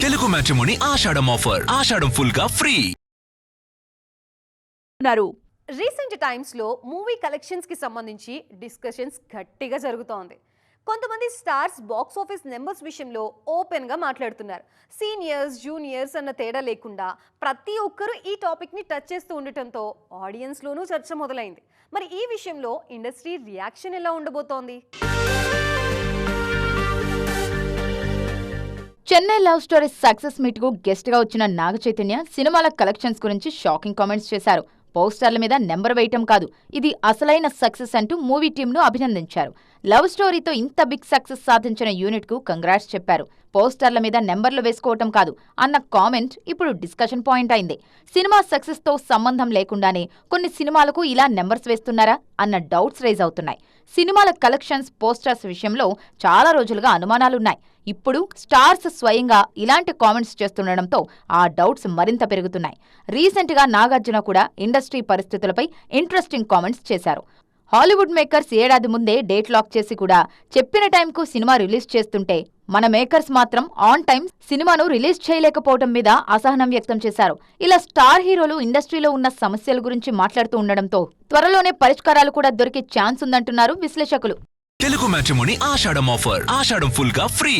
Telugu matrimony ఆషాఢం offer. ఆషాఢం full గా free. Recent times లో movie collections కి సంబంధించి డిస్కషన్స్ గట్టిగా జరుగుతోంది. కొంతమంది స్టార్స్ బాక్స్ ఆఫీస్ నెంబర్స్ విషయంలో ఓపెన్ గా మాట్లాడుతున్నారు. సీనియర్స్ జూనియర్స్ అన్న తేడా లేకుండా ప్రతి ఒక్కరూ ఈ టాపిక్ ని టచ్ చేస్తూ ఉండటంతో ఆడియన్స్ లోనూ చర్చ మొదలైంది. మరి ఈ విషయంలో ఇండస్ట్రీ రియాక్షన్ ఎలా ఉండబోతోంది? Chennai love story success meet కు గెస్ట్ గా వచ్చిన నాగ చైతన్య సినిమాల కలెక్షన్స్ గురించి షాకింగ్ కామెంట్స్ చేశారు. పోస్టర్ల మీద నెంబర్ వేయటం కాదు, ఇది అసలైన సక్సెస్ అంటూ మూవీ టీంను అభినందించారు. లవ్ స్టోరీతో ఇంత బిగ్ సక్సెస్ సాధించిన యూనిట్ కు కంగ్రాట్స్ చెప్పారు. పోస్టర్ల మీద నెంబర్లు వేసుకోవటం కాదు అన్న కామెంట్ ఇప్పుడు డిస్కషన్ పాయింట్ అయింది. సినిమా సక్సెస్ తో సంబంధం లేకుండానే కొన్ని సినిమాలకు ఇలా నెంబర్స్ వేస్తున్నారా అన్న డౌట్స్ రైజ్ అవుతున్నాయి. సినిమాల కలెక్షన్స్ పోస్టర్స్ విషయంలో చాలా రోజులుగా అనుమానాలున్నాయి. ఇప్పుడు స్టార్స్ స్వయంగా ఇలాంటి కామెంట్స్ చేస్తుండటంతో ఆ డౌట్స్ మరింత పెరుగుతున్నాయి. రీసెంట్ గా నాగార్జున కూడా ఇండస్ట్రీ పరిస్థితులపై ఇంట్రెస్టింగ్ కామెంట్స్ చేశారు. హాలీవుడ్ మేకర్స్ ఏడాది ముందే డేట్ లాక్ చేసి కూడా చెప్పిన టైంకు సినిమా రిలీజ్ చేస్తుంటే మన మేకర్స్ మాత్రం ఆన్ టైం సినిమాను రిలీజ్ చేయలేకపోవడం మీద అసహనం వ్యక్తం చేశారు. ఇలా స్టార్ హీరోలు ఇండస్ట్రీలో ఉన్న సమస్యల గురించి మాట్లాడుతూ ఉండడంతో త్వరలోనే పరిష్కారాలు కూడా దొరికే ఛాన్స్ ఉందంటున్నారు విశ్లేషకులు. తెలుగు మ్యాట్రిమోనీ ఆషాఢం ఆఫర్. ఆషాఢం ఫుల్ గా ఫ్రీ.